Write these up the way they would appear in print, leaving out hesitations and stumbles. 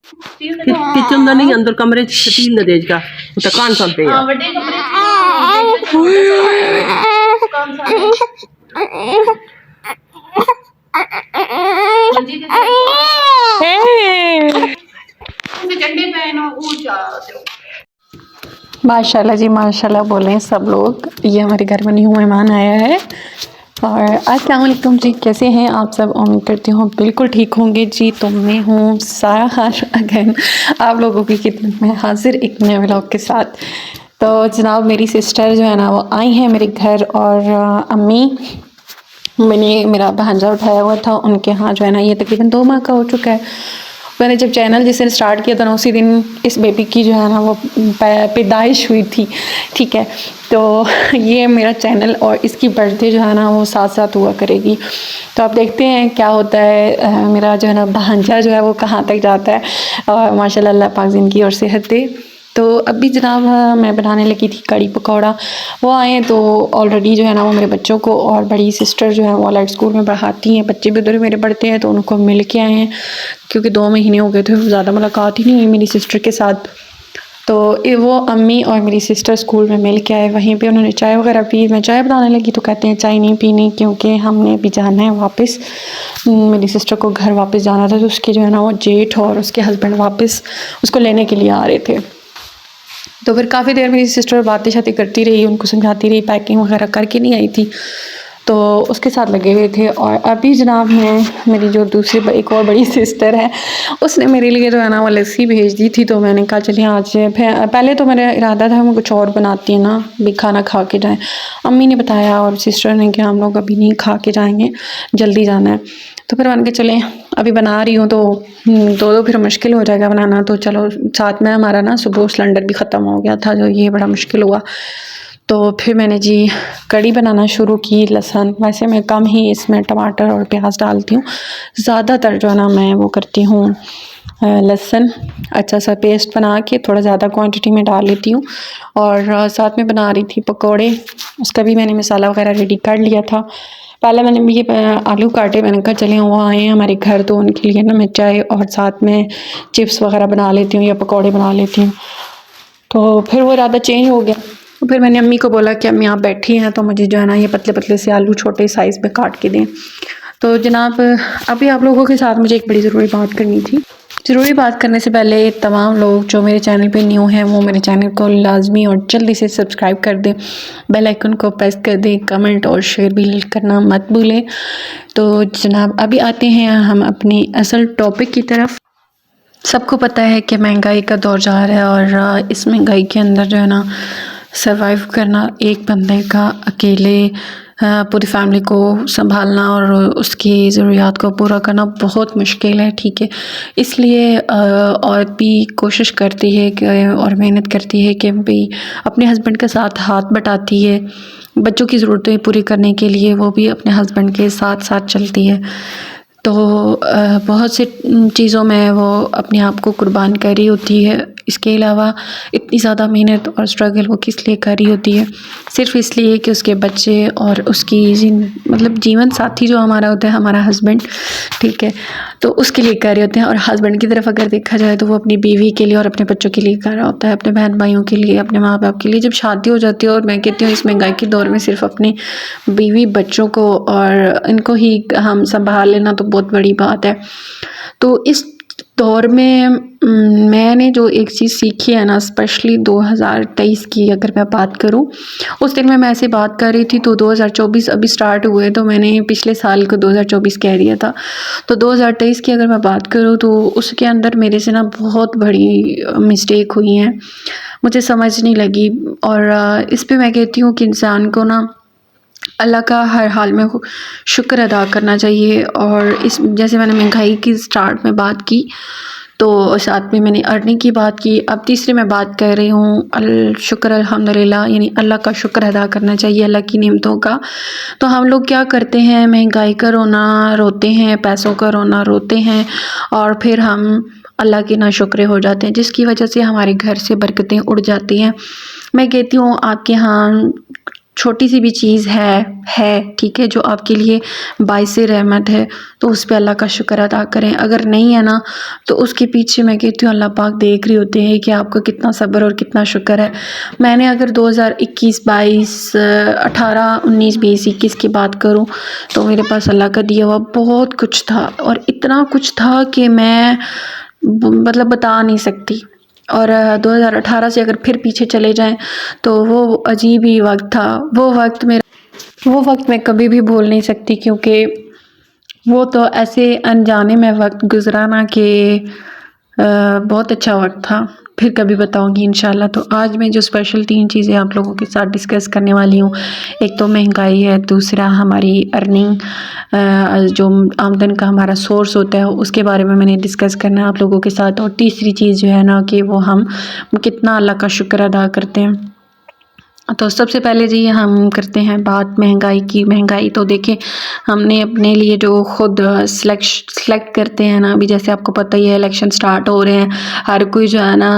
Kitchen का नहीं, अंदर कमरे स्टील का देज का कान सन पे माशाल्लाह जी माशाल्लाह बोलें सब लोग। ये हमारे घर में न्यू मेहमान आया है। और अस्सलाम वालेकुम जी, कैसे हैं आप सब? उम्मीद करती हूँ बिल्कुल ठीक होंगे जी। तो मैं हूँ सारा हाश अगेन आप लोगों की खिदमत में हाजिर एक नए व्लॉग के साथ। तो जनाब मेरी सिस्टर जो है ना वो आई हैं मेरे घर, और अम्मी मैंने मेरा भांजा उठाया हुआ था उनके यहाँ जो है ना, ये तकरीबन 2 माह का हो चुका है। मैंने जब चैनल जिस दिन स्टार्ट किया था ना, उसी दिन इस बेबी की जो है ना वो पैदाइश हुई थी, ठीक है। तो ये मेरा चैनल और इसकी बर्थडे जो है ना वो साथ साथ हुआ करेगी। तो आप देखते हैं क्या होता है। मेरा जो है ना भांजा जो है वो कहाँ तक जाता है, और माशाल्लाह अल्लाह पाक जिनकी और सेहत दे। तो अभी जनाब मैं बनाने लगी थी कड़ी पकौड़ा। वो आए तो ऑलरेडी जो है ना वो मेरे बच्चों को, और बड़ी सिस्टर जो है वो अलग स्कूल में पढ़ाती हैं, बच्चे भी उधर मेरे पढ़ते हैं, तो उनको मिल के आए हैं क्योंकि 2 महीने हो गए थे, ज़्यादा मुलाकात ही नहीं हुई मेरी सिस्टर के साथ। तो वो अम्मी और मेरी सिस्टर स्कूल में मिल के आए, वहीं पे उन्होंने चाय वगैरह पी। मैं चाय बनाने लगी तो कहते हैं चाय नहीं पीनी क्योंकि हमने अभी जाना है वापस। मेरी सिस्टर को घर वापस जाना था, तो उसके जो है ना वो जेठ और उसके हस्बैंड वापस उसको लेने के लिए आ रहे थे। तो फिर काफ़ी देर मेरी सिस्टर बातें शातें करती रही, उनको समझाती रही, पैकिंग वगैरह करके नहीं आई थी, तो उसके साथ लगे हुए थे। और अभी जनाब मैं, मेरी जो दूसरी एक और बड़ी सिस्टर है, उसने मेरे लिए जो है ना वो लस्सी भेज दी थी। तो मैंने कहा चलिए आज, पहले तो मेरा इरादा था मैं कुछ और बनाती है ना, भी खाना खा के जाएँ। अम्मी ने बताया और सिस्टर ने कि हम लोग अभी नहीं खा के जाएँगे, जल्दी जाना है। तो फिर मान के चलें अभी बना रही हूँ तो दो फिर मुश्किल हो जाएगा बनाना, तो चलो साथ में हमारा ना सुबह सिलेंडर भी ख़त्म हो गया था, जो ये बड़ा मुश्किल हुआ। तो फिर मैंने जी कड़ी बनाना शुरू की। लहसुन वैसे मैं कम ही इसमें टमाटर और प्याज डालती हूँ, ज़्यादातर जो है ना मैं वो करती हूँ लहसुन अच्छा सा पेस्ट बना के थोड़ा ज़्यादा क्वांटिटी में डाल लेती हूँ। और साथ में बना रही थी पकोड़े, उसका भी मैंने मसाला वगैरह रेडी कर लिया था। पहले मैंने ये आलू काटे, मैंने कहा चले वो आए हैं हमारे घर तो उनके लिए ना मैं चाय और साथ में चिप्स वगैरह बना लेती हूँ या पकौड़े बना लेती हूँ। तो फिर वो इरादा चेंज हो गया। तो फिर मैंने अम्मी को बोला कि अम्मी आप बैठी हैं तो मुझे जो है ना ये पतले पतले से आलू छोटे साइज़ में काट के दें। तो जनाब अभी आप लोगों के साथ मुझे एक बड़ी ज़रूरी बात करनी थी। ज़रूरी बात करने से पहले तमाम लोग जो मेरे चैनल पे न्यू हैं वो मेरे चैनल को लाजमी और जल्दी से सब्सक्राइब कर दें, बेल आइकन को प्रेस कर दें, कमेंट और शेयर भी करना मत भूलें। तो जनाब अभी आते हैं हम अपनी असल टॉपिक की तरफ। सबको पता है कि महंगाई का दौर जा रहा है, और इस महंगाई के अंदर जो है ना सरवाइव करना एक बंदे का अकेले पूरी फैमिली को संभालना और उसकी ज़रूरियात को पूरा करना बहुत मुश्किल है, ठीक है। इसलिए औरत भी कोशिश करती है कि और मेहनत करती है कि भाई अपने हस्बैंड के साथ हाथ बटाती है, बच्चों की ज़रूरतें पूरी करने के लिए वो भी अपने हस्बैंड के साथ साथ चलती है। तो बहुत सी चीज़ों में वो अपने आप को कुर्बान कर रही होती है। इसके अलावा इतनी ज़्यादा मेहनत और स्ट्रगल वो किस लिए कर रही होती है? सिर्फ़ इसलिए कि उसके बच्चे और उसकी मतलब जीवन साथी जो हमारा होता है, हमारा हस्बैंड, ठीक है, तो उसके लिए कर रहे होते हैं। और हस्बैंड की तरफ अगर देखा जाए तो वो अपनी बीवी के लिए और अपने बच्चों के लिए कर रहा होता है, अपने बहन भाइयों के लिए, अपने माँ बाप के लिए। जब शादी हो जाती है, और मैं कहती हूँ इस महंगाई के दौर में सिर्फ अपने बीवी बच्चों को और इनको ही हम संभाल लेना तो बहुत बड़ी बात है। तो इस दौर में मैंने जो एक चीज़ सीखी है ना, स्पेशली 2023 की अगर मैं बात करूं, उस दिन में मैं ऐसे बात कर रही थी तो 2024 अभी स्टार्ट हुए, तो मैंने पिछले साल को 2024 कह दिया था। तो 2023 की अगर मैं बात करूं तो उसके अंदर मेरे से ना बहुत बड़ी मिस्टेक हुई है, मुझे समझ नहीं लगी। और इस पे मैं कहती हूँ कि इंसान को ना अल्लाह का हर हाल में शुक्र अदा करना चाहिए। और इस जैसे मैंने महंगाई की स्टार्ट में बात की, तो साथ में मैंने अर्निंग की बात की, अब तीसरी मैं बात कर रही हूँ शुक्र अल्हम्दुलिल्लाह, यानी अल्लाह का शुक्र अदा करना चाहिए, अल्लाह की नेमतों का। तो हम लोग क्या करते हैं, महंगाई का रोना रोते हैं, पैसों का रोना रोते हैं, और फिर हम अल्लाह के नाशुक्रे हो जाते हैं, जिसकी वजह से हमारे घर से बरकतें उड़ जाती हैं। मैं कहती हूँ आपके यहाँ छोटी सी भी चीज़ है ठीक है, जो आपके लिए बाइसे रहमत है, तो उस पे अल्लाह का शुक्र अदा करें। अगर नहीं है ना, तो उसके पीछे मैं कहती हूँ अल्लाह पाक देख रही होते हैं कि आपका कितना सब्र और कितना शुक्र है। मैंने अगर 2021, 22, 18, 19, 20, 21 की बात करूँ, तो मेरे पास अल्लाह का दिया हुआ बहुत कुछ था, और इतना कुछ था कि मैं मतलब बता नहीं सकती। और 2018 से अगर फिर पीछे चले जाएं, तो वो अजीब ही वक्त था। वो वक्त मैं कभी भी भूल नहीं सकती, क्योंकि वो तो ऐसे अनजाने में वक्त गुजरा ना कि बहुत अच्छा वक्त था। फिर कभी बताऊंगी इंशाल्लाह। तो आज मैं जो स्पेशल 3 चीज़ें आप लोगों के साथ डिस्कस करने वाली हूँ, एक तो महंगाई है, दूसरा हमारी अर्निंग जो आमदन का हमारा सोर्स होता है उसके बारे में मैंने डिस्कस करना है आप लोगों के साथ, और तीसरी चीज़ जो है ना कि वो हम कितना अल्लाह का शुक्र अदा करते हैं। तो सबसे पहले जी हम करते हैं बात महंगाई की। महंगाई तो देखें, हमने अपने लिए जो खुद सेलेक्ट करते हैं ना, अभी जैसे आपको पता ही है इलेक्शन स्टार्ट हो रहे हैं, हर कोई जो है ना,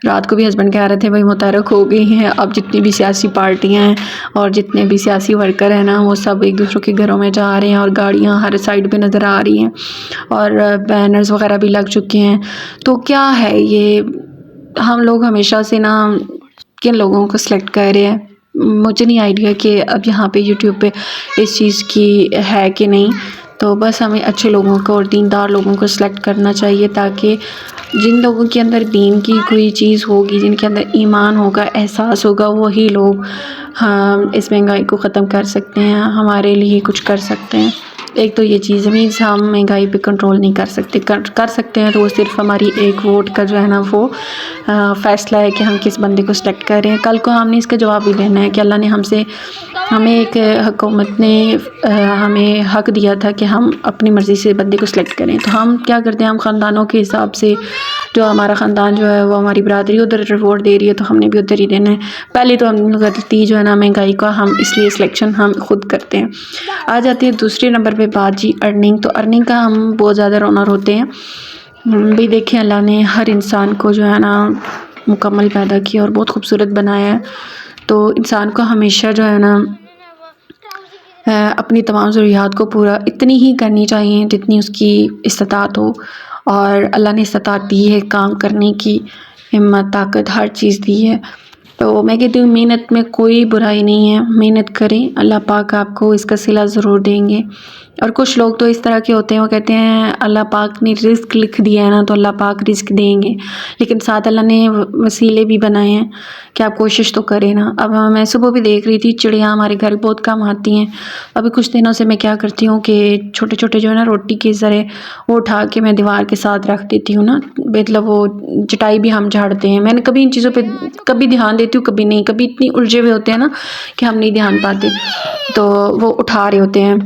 रात को भी हस्बैंड कह रहे थे भाई मुतारक हो गई हैं। अब जितनी भी सियासी पार्टियां हैं और जितने भी सियासी वर्कर हैं ना, वो सब एक दूसरों के घरों में जा रहे हैं, और गाड़ियाँ हर साइड पर नज़र आ रही हैं, और बैनर्स वगैरह भी लग चुके हैं। तो क्या है ये, हम लोग हमेशा से ना किन लोगों को सिलेक्ट कर रहे हैं, मुझे नहीं आइडिया कि अब यहाँ पे यूट्यूब पे इस चीज़ की है कि नहीं। तो बस हमें अच्छे लोगों को और दीनदार लोगों को सिलेक्ट करना चाहिए, ताकि जिन लोगों के अंदर दीन की कोई चीज़ होगी, जिनके अंदर ईमान होगा, एहसास होगा, वही लोग हम इस महंगाई को ख़त्म कर सकते हैं, हमारे लिए कुछ कर सकते हैं। एक तो ये चीज़ मीन्स हम महंगाई पे कंट्रोल नहीं कर सकते, कर सकते हैं तो वो सिर्फ हमारी एक वोट का जो है ना वो फ़ैसला है कि हम किस बंदे को सिलेक्ट कर रहे हैं। कल को हमने इसका जवाब भी देना है कि अल्लाह ने हमें एक हुकूमत ने हमें हक़ दिया था कि हम अपनी मर्ज़ी से बंदे को सिलेक्ट करें। तो हम क्या करते हैं, हम ख़ानदानों के हिसाब से, जो हमारा ख़ानदान जो है वो हमारी बरादरी उधर वोट दे रही है, तो हमने भी उधर ही देना है। पहले तो हम गलती जो है ना महंगाई का, हम इसलिए सिलेक्शन हम खुद करते हैं। आ जाती है दूसरे नंबर पे बात जी अर्निंग। तो अर्निंग का हम बहुत ज़्यादा रौनर होते हैं भी। देखें, अल्लाह ने हर इंसान को जो है ना मुकम्मल पैदा किया और बहुत खूबसूरत बनाया है। तो इंसान को हमेशा जो है ना अपनी तमाम ज़रूरियात को पूरा इतनी ही करनी चाहिए जितनी उसकी इस्तिताअत हो, और अल्लाह ने इस्तिताअत दी है काम करने की, हिम्मत, ताकत, हर चीज़ दी है। तो मैं कहती हूँ मेहनत में कोई बुराई नहीं है, मेहनत करें, अल्लाह पाक आपको इसका सिला ज़रूर देंगे। और कुछ लोग तो इस तरह के होते हैं, वो कहते हैं अल्लाह पाक ने रिस्क लिख दिया है ना, तो अल्लाह पाक रिस्क देंगे, लेकिन साथ अल्लाह ने वसीले भी बनाए हैं कि आप कोशिश तो करें ना। अब मैं सुबह भी देख रही थी, चिड़ियाँ हमारे घर बहुत कम आती हैं। अभी कुछ दिनों से मैं क्या करती हूँ कि छोटे छोटे जो है ना रोटी के ज़रे वो उठा के मैं दीवार के साथ रख देती हूँ ना, मतलब वो चटाई भी हम झाड़ते हैं। मैंने कभी इन चीज़ों पर कभी ध्यान देती हूँ, कभी नहीं, कभी इतनी उलझे हुए होते हैं ना कि हम नहीं ध्यान पाते, तो वो उठा रहे होते हैं।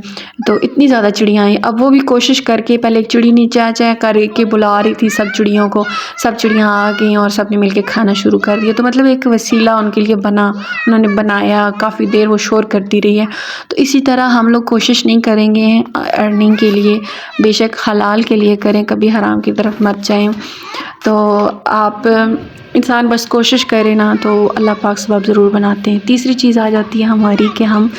तो इतनी ज़्यादा चिड़ियाँ आई, अब वो भी कोशिश करके, पहले एक चिड़ी ने चै चै करके बुला रही थी सब चिड़ियों को, सब चिड़ियाँ आ गई और सब ने मिल के खाना शुरू कर दिया। तो मतलब एक वसीला उनके लिए बना, उन्होंने बनाया, काफ़ी देर वो शोर करती रही है। तो इसी तरह हम लोग कोशिश नहीं करेंगे अर्निंग के लिए, बेशक हलाल के लिए करें, कभी हराम की तरफ मत जाएं। तो आप इंसान बस कोशिश करे ना, तो अल्लाह पाक सबब ज़रूर बनाते हैं। तीसरी चीज़ आ जाती है हमारी कि हम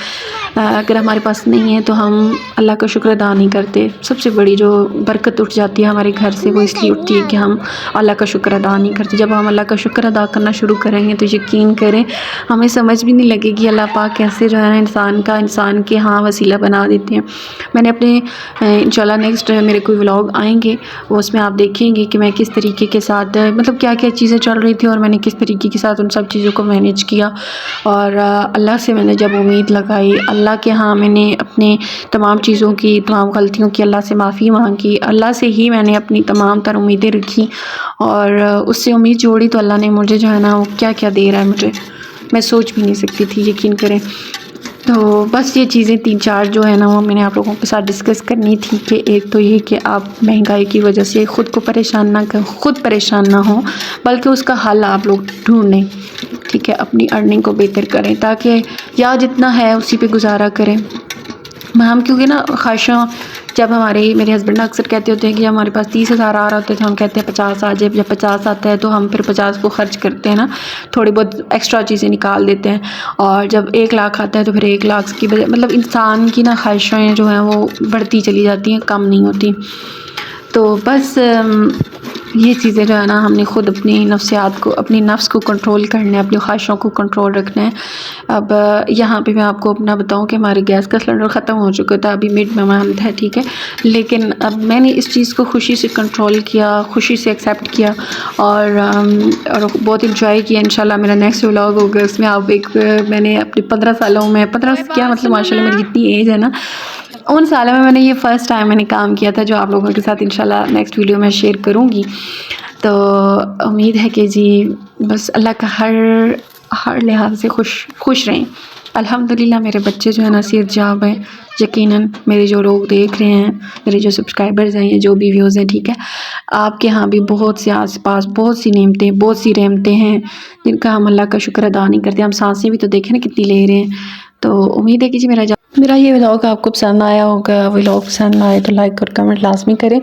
अगर हमारे पास नहीं है तो हम अल्लाह का शुक्र अदा नहीं करते। सबसे बड़ी जो बरकत उठ जाती है हमारे घर से, वो इसलिए उठती है कि हम अल्लाह का शुक्र अदा नहीं करते। जब हम अल्लाह का शुक्र अदा करना शुरू करेंगे तो यकीन करें हमें समझ भी नहीं लगेगी अल्लाह पाक कैसे जो है ना इंसान के हाँ वसीला बना देते हैं। मैंने अपने इंशाल्लाह नेक्स्ट मेरे कोई व्लॉग आएंगे, वो उसमें आप देखेंगे कि मैं किस तरीके के साथ मतलब क्या क्या चीज़ें चल रही थी और मैंने किस तरीके के साथ उन सब चीज़ों को मैनेज किया। और अल्लाह से मैंने जब उम्मीद लगाई, अल्लाह के हाँ मैंने अपने तमाम चीज़ों की, तमाम गलतियों की अल्लाह से माफ़ी मांगी, अल्लाह से ही मैंने अपनी तमाम तर उम्मीदें रखी और उससे उम्मीद जोड़ी, तो अल्लाह ने मुझे जो है ना वो क्या क्या दे रहा है मुझे, मैं सोच भी नहीं सकती थी, यकीन करें। तो बस ये चीज़ें 3-4 जो है ना वो मैंने आप लोगों के साथ डिस्कस करनी थी कि एक तो ये कि आप महंगाई की वजह से खुद परेशान ना हो, बल्कि उसका हल आप लोग ढूंढें, ठीक है। अपनी अर्निंग को बेहतर करें ताकि या जितना है उसी पे गुजारा करें। हम क्योंकि ना ख्वाहिशों जब मेरे हस्बैंड अक्सर कहते होते हैं कि हमारे पास 30,000 आ रहा होते हैं तो हम कहते हैं 50 आ जाए, जब 50 आता है तो हम फिर 50 को खर्च करते हैं ना, थोड़ी बहुत एक्स्ट्रा चीज़ें निकाल देते हैं। और जब 1 लाख आता है तो फिर 1 लाख की बजाय मतलब इंसान की ना ख्वाहिशें जो हैं वो बढ़ती चली जाती हैं, कम नहीं होती। तो बस ये चीज़ें जो है ना हमने ख़ुद अपनी नफ्सियात को, अपनी नफ्स को कंट्रोल करना है, अपनी ख्वाहिशों को कंट्रोल रखना है। अब यहाँ पे मैं आपको अपना बताऊँ कि हमारे गैस का सिलेंडर ख़त्म हो चुका था, अभी मिड में मंथ है, ठीक है, लेकिन अब मैंने इस चीज़ को खुशी से कंट्रोल किया, खुशी से एक्सेप्ट किया और बहुत इंजॉय किया। इंशाल्लाह मेरा नेक्स्ट व्लॉग होगा, उसमें आप मैंने अपने 15 सालों में, 15 क्या मतलब माशाल्लाह मेरी जितनी एज है ना उन सालों में मैंने ये फ़र्स्ट टाइम मैंने काम किया था, जो आप लोगों के साथ इंशाल्लाह नेक्स्ट वीडियो में शेयर करूँगी। तो उम्मीद है कि जी बस अल्लाह का हर लिहाज से खुश रहें। अल्हम्दुलिल्लाह मेरे बच्चे जो है ना सेहत याब हैं, यकीनन मेरे जो लोग देख रहे हैं, मेरे जो सब्सक्राइबर्स हैं, जो भी व्यूज़ हैं, ठीक है, आपके यहाँ भी बहुत से आस पास बहुत सी नेमतें, बहुत सी रहमतें हैं जिनका हम अल्लाह का शुक्र अदा नहीं करते। हम सांसें भी तो देखें ना कितनी ले रहे हैं। तो उम्मीद है कि जी मेरा ये व्लॉग आपको पसंद आया होगा। व्लॉग पसंद आए तो लाइक और कमेंट लाजमी करें।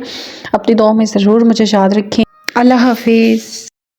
अपनी दुआ में ज़रूर मुझे याद रखें। अल्लाह हाफिज़।